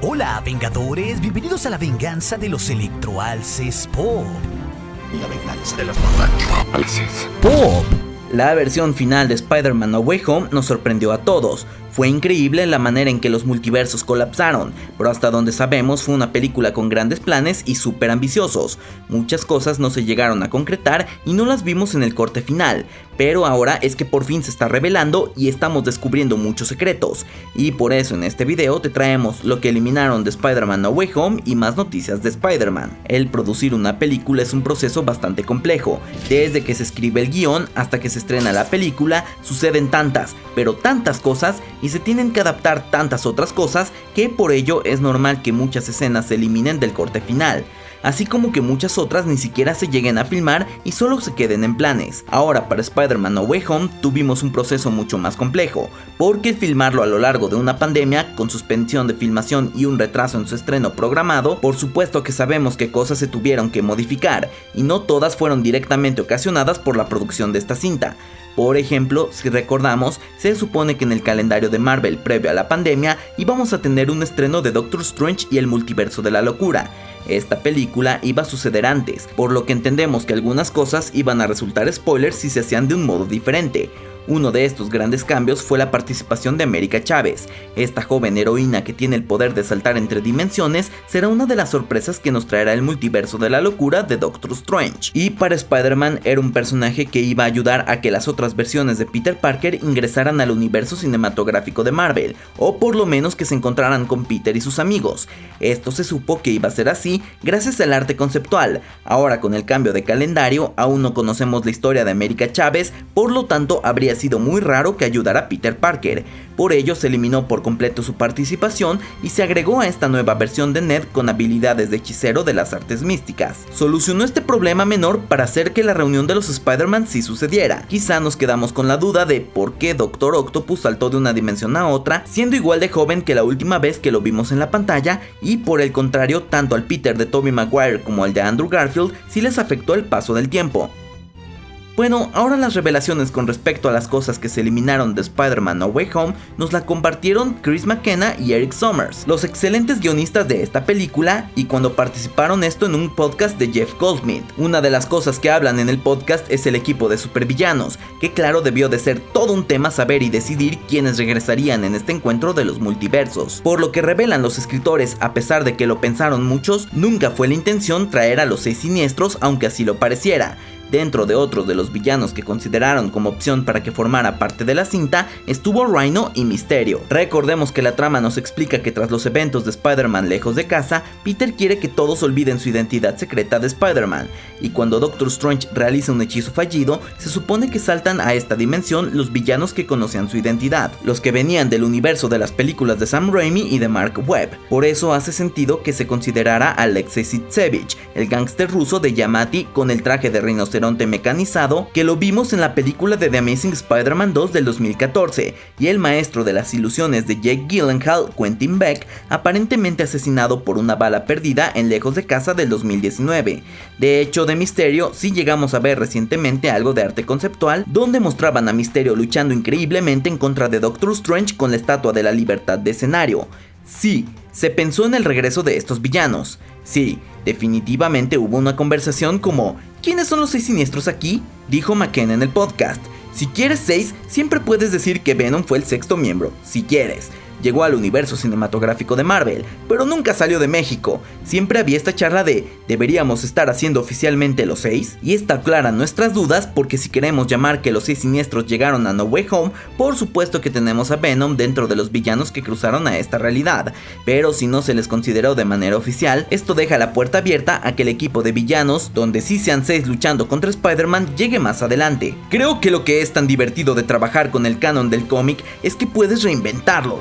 Hola, Vengadores, bienvenidos a la venganza de los electroalces Pop. La venganza de los electroalces Pop. La versión final de Spider-Man No Way Home nos sorprendió a todos. Fue increíble la manera en que los multiversos colapsaron, pero hasta donde sabemos fue una película con grandes planes y súper ambiciosos. Muchas cosas no se llegaron a concretar y no las vimos en el corte final, pero ahora es que por fin se está revelando y estamos descubriendo muchos secretos. Y por eso en este video te traemos lo que eliminaron de Spider-Man No Way Home y más noticias de Spider-Man. El producir una película es un proceso bastante complejo. Desde que se escribe el guión hasta que se estrena la película, suceden tantas, pero tantas cosas y se tienen que adaptar tantas otras cosas que por ello es normal que muchas escenas se eliminen del corte final, así como que muchas otras ni siquiera se lleguen a filmar y solo se queden en planes. Ahora para Spider-Man No Way Home tuvimos un proceso mucho más complejo, porque filmarlo a lo largo de una pandemia, con suspensión de filmación y un retraso en su estreno programado, por supuesto que sabemos que cosas se tuvieron que modificar, y no todas fueron directamente ocasionadas por la producción de esta cinta. Por ejemplo, si recordamos, se supone que en el calendario de Marvel previo a la pandemia íbamos a tener un estreno de Doctor Strange y el multiverso de la locura. Esta película iba a suceder antes, por lo que entendemos que algunas cosas iban a resultar spoilers si se hacían de un modo diferente. Uno de estos grandes cambios fue la participación de América Chávez. Esta joven heroína que tiene el poder de saltar entre dimensiones será una de las sorpresas que nos traerá el multiverso de la locura de Doctor Strange. Y para Spider-Man era un personaje que iba a ayudar a que las otras versiones de Peter Parker ingresaran al universo cinematográfico de Marvel, o por lo menos que se encontraran con Peter y sus amigos. Esto se supo que iba a ser así gracias al arte conceptual. Ahora con el cambio de calendario aún no conocemos la historia de América Chávez, por lo tanto habría sido muy raro que ayudara a Peter Parker. Por ello se eliminó por completo su participación y se agregó a esta nueva versión de Ned con habilidades de hechicero de las artes místicas. Solucionó este problema menor para hacer que la reunión de los Spider-Man sí sucediera. Quizá nos quedamos con la duda de por qué Doctor Octopus saltó de una dimensión a otra, siendo igual de joven que la última vez que lo vimos en la pantalla, y por el contrario, tanto al Peter de Tobey Maguire como al de Andrew Garfield sí les afectó el paso del tiempo. Bueno, ahora las revelaciones con respecto a las cosas que se eliminaron de Spider-Man No Way Home nos la compartieron Chris McKenna y Eric Sommers, los excelentes guionistas de esta película, y cuando participaron esto en un podcast de Jeff Goldsmith. Una de las cosas que hablan en el podcast es el equipo de supervillanos, que claro debió de ser todo un tema saber y decidir quiénes regresarían en este encuentro de los multiversos. Por lo que revelan los escritores, a pesar de que lo pensaron muchos, nunca fue la intención traer a los 6 siniestros, aunque así lo pareciera. Dentro de otros de los villanos que consideraron como opción para que formara parte de la cinta, estuvo Rhino y Mysterio. Recordemos que la trama nos explica que tras los eventos de Spider-Man lejos de casa, Peter quiere que todos olviden su identidad secreta de Spider-Man, y cuando Doctor Strange realiza un hechizo fallido, se supone que saltan a esta dimensión los villanos que conocían su identidad, los que venían del universo de las películas de Sam Raimi y de Mark Webb. Por eso hace sentido que se considerara a Alexei Sitsevich, el gángster ruso de Yamati con el traje de rinoceronte mecanizado que lo vimos en la película de The Amazing Spider-Man 2 del 2014, y el maestro de las ilusiones de Jake Gyllenhaal, Quentin Beck, aparentemente asesinado por una bala perdida en Lejos de Casa del 2019. De hecho, de Mysterio sí llegamos a ver recientemente algo de arte conceptual donde mostraban a Mysterio luchando increíblemente en contra de Doctor Strange con la Estatua de la Libertad de escenario. Sí, se pensó en el regreso de estos villanos. Sí, definitivamente hubo una conversación como ¿quiénes son los 6 siniestros aquí?, dijo McKenna en el podcast. Si quieres 6, siempre puedes decir que Venom fue el 6º miembro, si quieres. Llegó al universo cinematográfico de Marvel, pero nunca salió de México. Siempre había esta charla de ¿deberíamos estar haciendo oficialmente los 6? Y está clara nuestras dudas, porque si queremos llamar que los 6 siniestros llegaron a No Way Home, por supuesto que tenemos a Venom dentro de los villanos que cruzaron a esta realidad. Pero si no se les consideró de manera oficial, esto deja la puerta abierta a que el equipo de villanos, donde sí sean 6 luchando contra Spider-Man, llegue más adelante. Creo que lo que es tan divertido de trabajar con el canon del cómic es que puedes reinventarlo.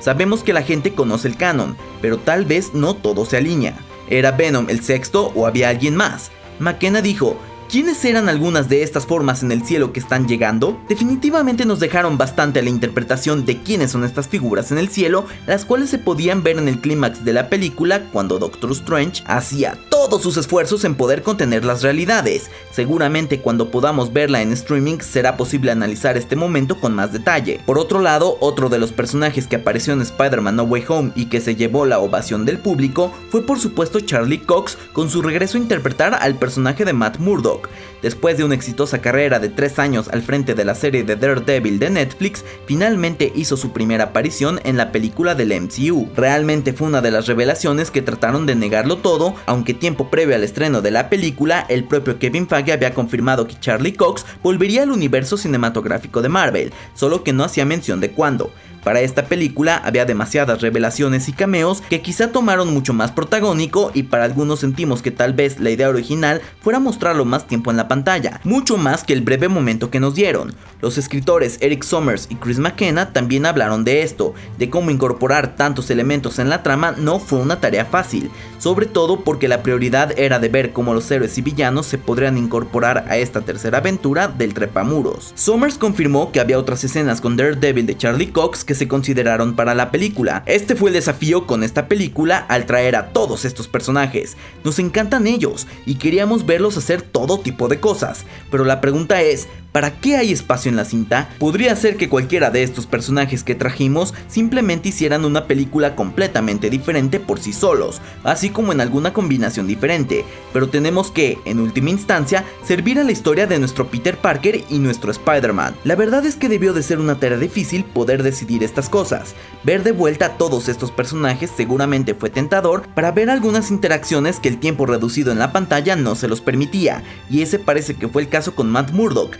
Sabemos que la gente conoce el canon, pero tal vez no todo se alinea. ¿Era Venom el 6º o había alguien más? McKenna dijo: ¿quiénes eran algunas de estas formas en el cielo que están llegando? Definitivamente nos dejaron bastante a la interpretación de quiénes son estas figuras en el cielo, las cuales se podían ver en el clímax de la película cuando Doctor Strange hacía todo todos sus esfuerzos en poder contener las realidades. Seguramente cuando podamos verla en streaming será posible analizar este momento con más detalle. Por otro lado, otro de los personajes que apareció en Spider-Man No Way Home y que se llevó la ovación del público fue por supuesto Charlie Cox, con su regreso a interpretar al personaje de Matt Murdock. Después de una exitosa carrera de 3 años al frente de la serie de Daredevil de Netflix, finalmente hizo su primera aparición en la película del MCU. Realmente fue una de las revelaciones que trataron de negarlo todo, aunque tiempo previo al estreno de la película, el propio Kevin Feige había confirmado que Charlie Cox volvería al universo cinematográfico de Marvel, solo que no hacía mención de cuándo. Para esta película había demasiadas revelaciones y cameos que quizá tomaron mucho más protagónico, y para algunos sentimos que tal vez la idea original fuera mostrarlo más tiempo en la pantalla, mucho más que el breve momento que nos dieron. Los escritores Eric Sommers y Chris McKenna también hablaron de esto, de cómo incorporar tantos elementos en la trama no fue una tarea fácil, sobre todo porque la prioridad era de ver cómo los héroes y villanos se podrían incorporar a esta tercera aventura del trepamuros. Sommers confirmó que había otras escenas con Daredevil de Charlie Cox que se consideraron para la película. Este fue el desafío con esta película al traer a todos estos personajes. Nos encantan ellos y queríamos verlos hacer todo tipo de cosas, pero la pregunta es, ¿para qué hay espacio en la cinta? Podría ser que cualquiera de estos personajes que trajimos simplemente hicieran una película completamente diferente por sí solos, así como en alguna combinación diferente, pero tenemos que, en última instancia, servir a la historia de nuestro Peter Parker y nuestro Spider-Man. La verdad es que debió de ser una tarea difícil poder decidir estas cosas. Ver de vuelta a todos estos personajes seguramente fue tentador para ver algunas interacciones que el tiempo reducido en la pantalla no se los permitía, y ese parece que fue el caso con Matt Murdock,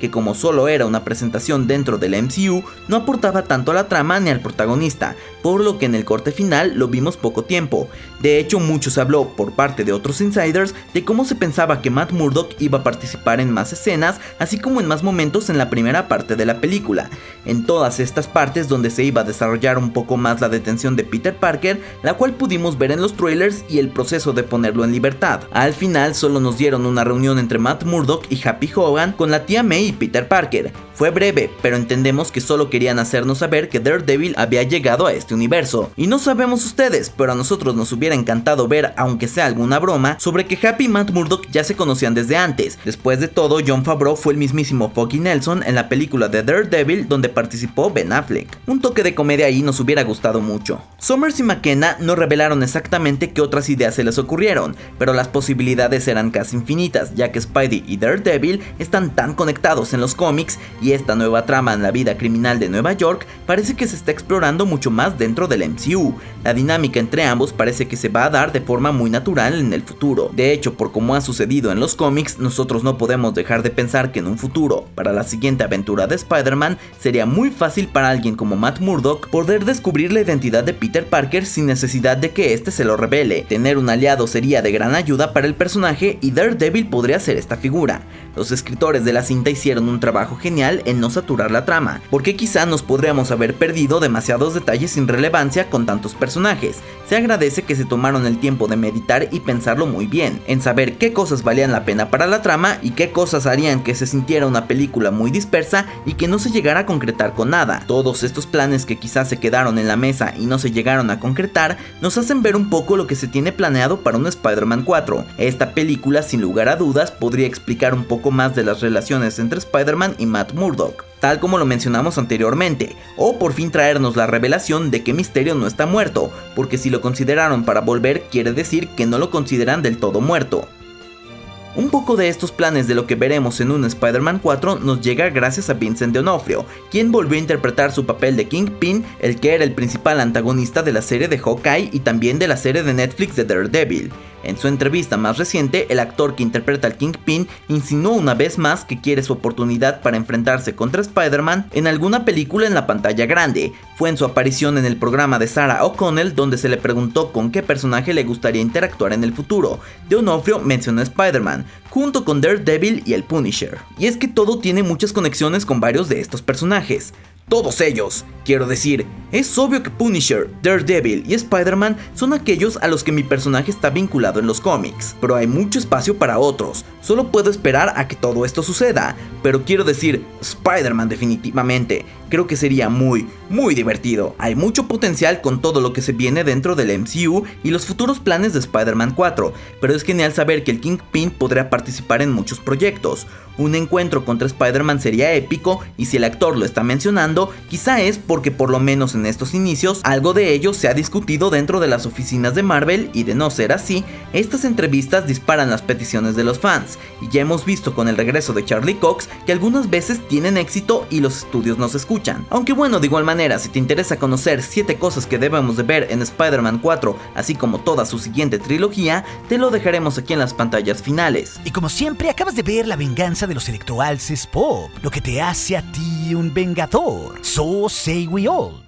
que como solo era una presentación dentro del MCU, no aportaba tanto a la trama ni al protagonista, por lo que en el corte final lo vimos poco tiempo. De hecho, mucho se habló por parte de otros insiders de cómo se pensaba que Matt Murdock iba a participar en más escenas, así como en más momentos en la primera parte de la película. En todas estas partes donde se iba a desarrollar un poco más la detención de Peter Parker, la cual pudimos ver en los trailers y el proceso de ponerlo en libertad. Al final solo nos dieron una reunión entre Matt Murdock y Happy Hogan con la tía May y Peter Parker. Fue breve, pero entendemos que solo querían hacernos saber que Daredevil había llegado a este universo. Y no sabemos ustedes, pero a nosotros nos hubiera encantado ver, aunque sea alguna broma, sobre que Happy y Matt Murdock ya se conocían desde antes. Después de todo, Jon Favreau fue el mismísimo Foggy Nelson en la película de Daredevil donde participó Ben Affleck. Un toque de comedia ahí nos hubiera gustado mucho. Sommers y McKenna no revelaron exactamente qué otras ideas se les ocurrieron, pero las posibilidades eran casi infinitas, ya que Spidey y Daredevil están tan conectados en los cómics, y esta nueva trama en la vida criminal de Nueva York parece que se está explorando mucho más dentro del MCU. La dinámica entre ambos parece que se va a dar de forma muy natural en el futuro. De hecho, por como ha sucedido en los cómics, nosotros no podemos dejar de pensar que en un futuro, para la siguiente aventura de Spider-Man, sería muy fácil para alguien como Matt Murdock poder descubrir la identidad de Peter Parker sin necesidad de que éste se lo revele. Tener un aliado sería de gran ayuda para el personaje y Daredevil podría ser esta figura. Los escritores de la cinta hicieron un trabajo genial en no saturar la trama, porque quizá nos podríamos haber perdido demasiados detalles sin relevancia con tantos personajes. Se agradece que se tomaron el tiempo de meditar y pensarlo muy bien, en saber qué cosas valían la pena para la trama y qué cosas harían que se sintiera una película muy dispersa y que no se llegara a concretar con nada. Todos estos planes que quizás se quedaron en la mesa y no se llegaron a concretar, nos hacen ver un poco lo que se tiene planeado para un Spider-Man 4. Esta película, sin lugar a dudas, podría explicar un poco más de las relaciones entre Spider-Man y Matt Murdock, tal como lo mencionamos anteriormente, o por fin traernos la revelación de que Mysterio no está muerto, porque si lo consideraron para volver quiere decir que no lo consideran del todo muerto. Un poco de estos planes de lo que veremos en un Spider-Man 4 nos llega gracias a Vincent D'Onofrio, quien volvió a interpretar su papel de Kingpin, el que era el principal antagonista de la serie de Hawkeye y también de la serie de Netflix de Daredevil. En su entrevista más reciente, el actor que interpreta al Kingpin insinuó una vez más que quiere su oportunidad para enfrentarse contra Spider-Man en alguna película en la pantalla grande. Fue en su aparición en el programa de Sarah O'Connell donde se le preguntó con qué personaje le gustaría interactuar en el futuro. D'Onofrio mencionó a Spider-Man, junto con Daredevil y el Punisher. Y es que todo tiene muchas conexiones con varios de estos personajes. Todos ellos, quiero decir, es obvio que Punisher, Daredevil y Spider-Man son aquellos a los que mi personaje está vinculado en los cómics, pero hay mucho espacio para otros, Solo puedo esperar a que todo esto suceda, pero quiero decir, Spider-Man definitivamente. Creo que sería muy divertido. Hay mucho potencial con todo lo que se viene dentro del MCU y los futuros planes de Spider-Man 4, pero es genial saber que el Kingpin podrá participar en muchos proyectos. Un encuentro contra Spider-Man sería épico, y si el actor lo está mencionando, quizá es porque por lo menos en estos inicios algo de ello se ha discutido dentro de las oficinas de Marvel, y de no ser así, estas entrevistas disparan las peticiones de los fans, y ya hemos visto con el regreso de Charlie Cox que algunas veces tienen éxito y los estudios nos escuchan. Aunque bueno, de igual manera, si te interesa conocer 7 cosas que debemos de ver en Spider-Man 4, así como toda su siguiente trilogía, te lo dejaremos aquí en las pantallas finales. Y como siempre, acabas de ver La venganza de los electroalces pop, lo que te hace a ti un vengador. So say we all.